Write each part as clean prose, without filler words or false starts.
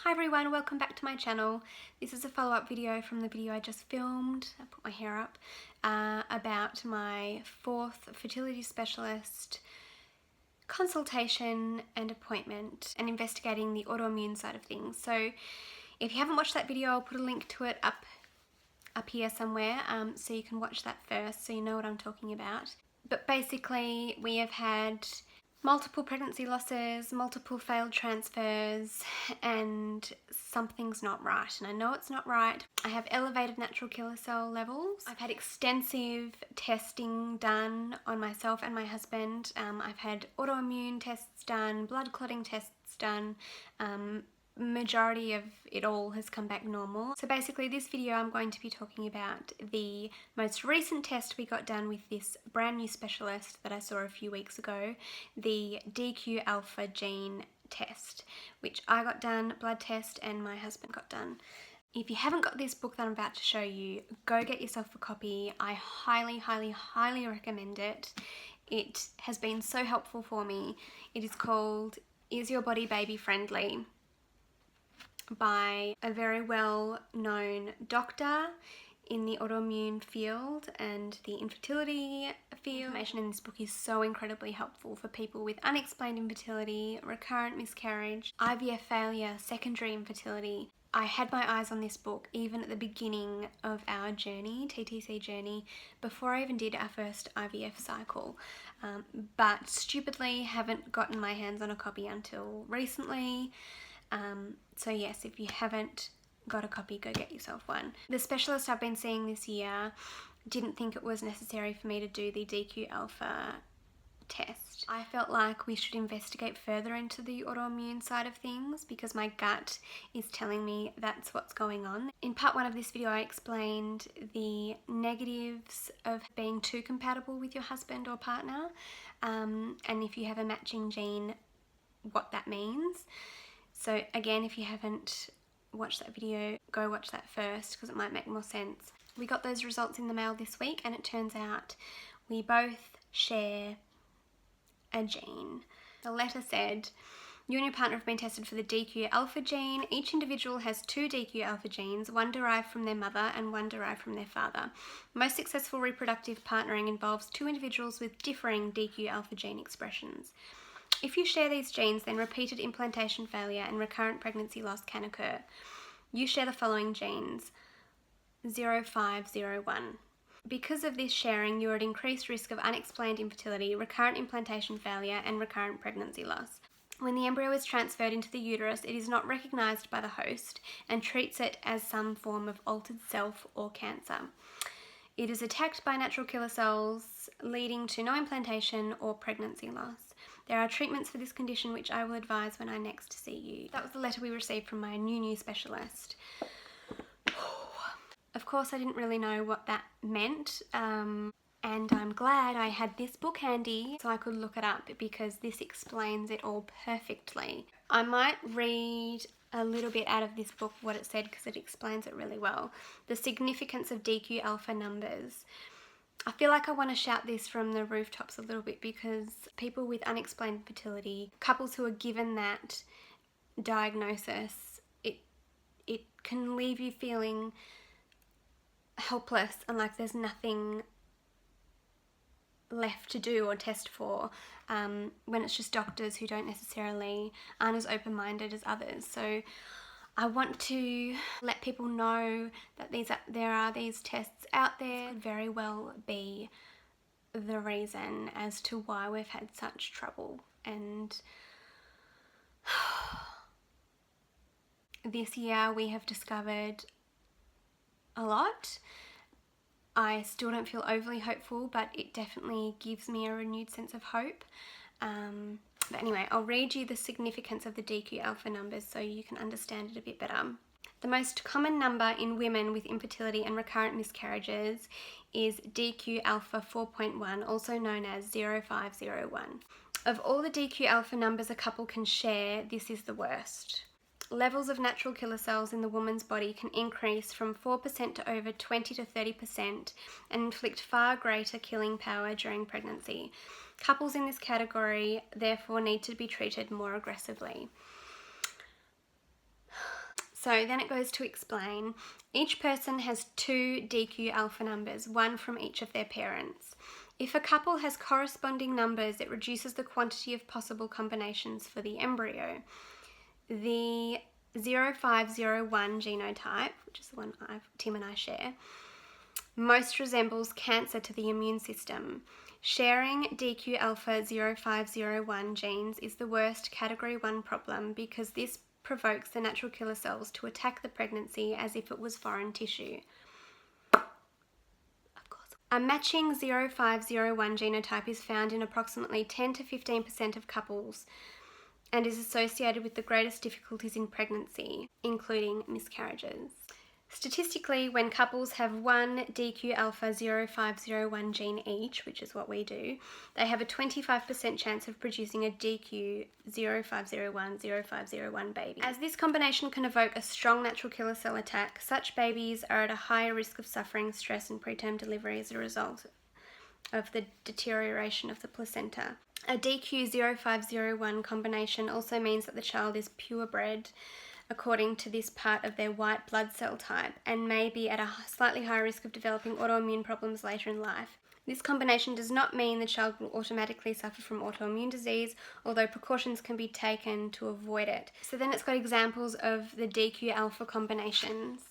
Hi everyone, welcome back to my channel. This is a follow-up video from the video I just filmed, I put my hair up, about my 4th fertility specialist consultation and appointment and investigating the autoimmune side of things. So if you haven't watched that video, I'll put a link to it up here somewhere, so you can watch that first so you know what I'm talking about. But basically we have had multiple pregnancy losses, multiple failed transfers, and something's not right. And I know it's not right. I have elevated natural killer cell levels. I've had extensive testing done on myself and my husband. I've had autoimmune tests done, blood clotting tests done. Majority of it all has come back normal. So basically this video I'm going to be talking about the most recent test we got done with this brand new specialist that I saw a few weeks ago, the DQ alpha gene test, which I got done, blood test, and my husband got done. If you haven't got this book that I'm about to show you, go get yourself a copy. I highly recommend it. It has been so helpful for me. It is called Is Your Body Baby Friendly? By a very well-known doctor in the autoimmune field and the infertility field. Information in this book is so incredibly helpful for people with unexplained infertility, recurrent miscarriage, IVF failure, secondary infertility. I had my eyes on this book even at the beginning of our journey, TTC journey, before I even did our first IVF cycle, but stupidly haven't gotten my hands on a copy until recently. So yes, if you haven't got a copy, go get yourself one. The specialist I've been seeing this year didn't think it was necessary for me to do the DQ alpha test. I felt like we should investigate further into the autoimmune side of things because my gut is telling me that's what's going on. In part 1 of this video I explained the negatives of being too compatible with your husband or partner, and if you have a matching gene, what that means. So again, if you haven't watched that video, go watch that first because it might make more sense. We got those results in the mail this week and it turns out we both share a gene. The letter said, you and your partner have been tested for the DQ alpha gene. Each individual has 2 DQ alpha genes, one derived from their mother and one derived from their father. Most successful reproductive partnering involves 2 individuals with differing DQ alpha gene expressions. If you share these genes, then repeated implantation failure and recurrent pregnancy loss can occur. You share the following genes, 0501. Because of this sharing, you are at increased risk of unexplained infertility, recurrent implantation failure, and recurrent pregnancy loss. When the embryo is transferred into the uterus, it is not recognized by the host and treats it as some form of altered self or cancer. It is attacked by natural killer cells, leading to no implantation or pregnancy loss. There are treatments for this condition which I will advise when I next see you. That was the letter we received from my new specialist. Of course I didn't really know what that meant, and I'm glad I had this book handy so I could look it up because this explains it all perfectly. I might read a little bit out of this book what it said because it explains it really well. The significance of DQ alpha numbers. I feel like I want to shout this from the rooftops a little bit because people with unexplained fertility, couples who are given that diagnosis, it can leave you feeling helpless and like there's nothing left to do or test for, when it's just doctors who aren't as open-minded as others. So I want to let people know that there are these tests out there. Could very well be the reason as to why we've had such trouble. And this year we have discovered a lot. I still don't feel overly hopeful, but it definitely gives me a renewed sense of hope. But anyway, I'll read you the significance of the DQ alpha numbers so you can understand it a bit better. The most common number in women with infertility and recurrent miscarriages is DQ alpha 4.1, also known as 0501. Of all the DQ alpha numbers a couple can share, this is the worst. Levels of natural killer cells in the woman's body can increase from 4% to over 20 to 30% and inflict far greater killing power during pregnancy. Couples in this category therefore need to be treated more aggressively. So then it goes to explain, each person has 2 DQ alpha numbers, one from each of their parents. If a couple has corresponding numbers, it reduces the quantity of possible combinations for the embryo. The 0501 genotype, which is the one Tim and I share, most resembles cancer to the immune system. Sharing DQ alpha 0501 genes is the worst category 1 problem because this provokes the natural killer cells to attack the pregnancy as if it was foreign tissue. A matching 0501 genotype is found in approximately 10 to 15% of couples and is associated with the greatest difficulties in pregnancy, including miscarriages. Statistically, when couples have one DQ alpha 0501 gene each, which is what we do, they have a 25% chance of producing a DQ 0501 baby. As this combination can evoke a strong natural killer cell attack, such babies are at a higher risk of suffering stress and preterm delivery as a result of the deterioration of the placenta. A DQ 0501 combination also means that the child is purebred according to this part of their white blood cell type and may be at a slightly higher risk of developing autoimmune problems later in life. This combination does not mean the child will automatically suffer from autoimmune disease, although precautions can be taken to avoid it. So then it's got examples of the DQ alpha combinations.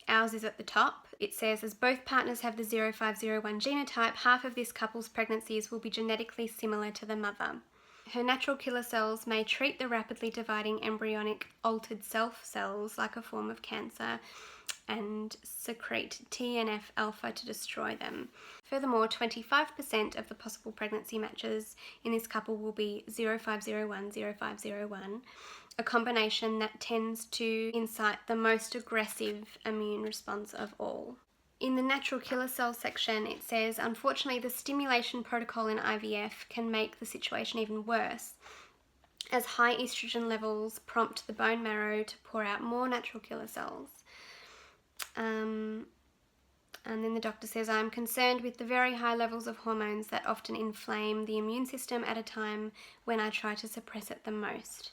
Ours is at the top. It says, as both partners have the 0501 genotype, half of this couple's pregnancies will be genetically similar to the mother. Her natural killer cells may treat the rapidly dividing embryonic altered self cells like a form of cancer and secrete TNF-alpha to destroy them. Furthermore, 25% of the possible pregnancy matches in this couple will be 0501, a combination that tends to incite the most aggressive immune response of all. In the natural killer cell section, it says, unfortunately, the stimulation protocol in IVF can make the situation even worse, as high estrogen levels prompt the bone marrow to pour out more natural killer cells. And then the doctor says, I'm concerned with the very high levels of hormones that often inflame the immune system at a time when I try to suppress it the most.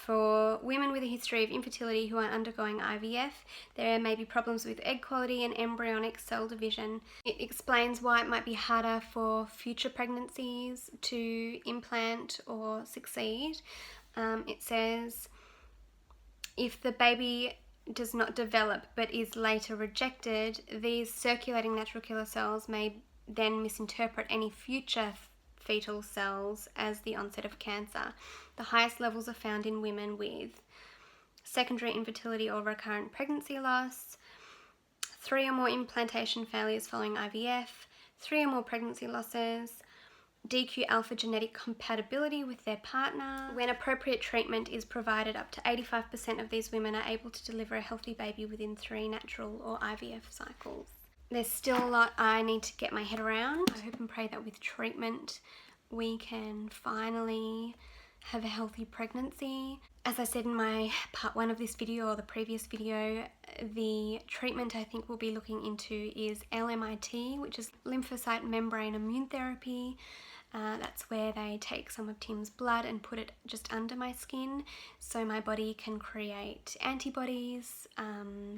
For women with a history of infertility who are undergoing IVF, there may be problems with egg quality and embryonic cell division. It explains why it might be harder for future pregnancies to implant or succeed. It says, if the baby does not develop but is later rejected, these circulating natural killer cells may then misinterpret any future fetal cells as the onset of cancer. The highest levels are found in women with secondary infertility or recurrent pregnancy loss, 3 or more implantation failures following IVF, 3 or more pregnancy losses, DQ alpha genetic compatibility with their partner. When appropriate treatment is provided, up to 85% of these women are able to deliver a healthy baby within 3 natural or IVF cycles. There's still a lot I need to get my head around. I hope and pray that with treatment we can finally have a healthy pregnancy. As I said in my part 1 of this video or the previous video, the treatment I think we'll be looking into is LMIT, which is lymphocyte membrane immune therapy. That's where they take some of Tim's blood and put it just under my skin so my body can create antibodies,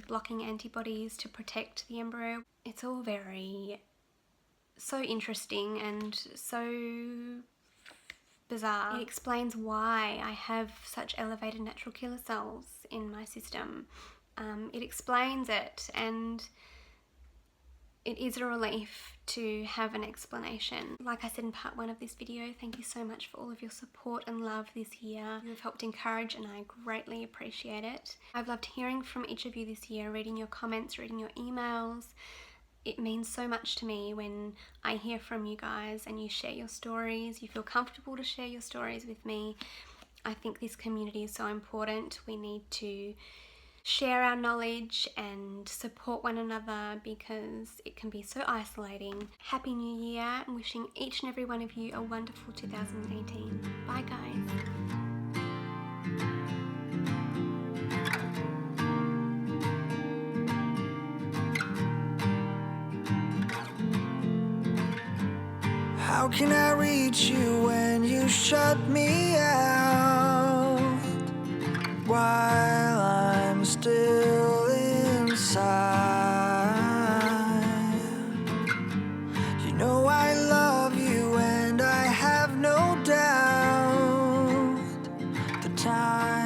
blocking antibodies to protect the embryo. It's all so interesting and so bizarre. It explains why I have such elevated natural killer cells in my system. It explains it, and it is a relief to have an explanation. Like I said in part 1 of this video, thank you so much for all of your support and love this year. You have helped encourage and I greatly appreciate it. I've loved hearing from each of you this year, reading your comments, reading your emails. It means so much to me when I hear from you guys and you share your stories. You feel comfortable to share your stories with me. I think this community is so important. We need to share our knowledge and support one another because it can be so isolating. Happy New Year, and wishing each and every one of you a wonderful 2018. Bye guys. How can I reach you when you shut me out? side. You know I love you and I have no doubt. The time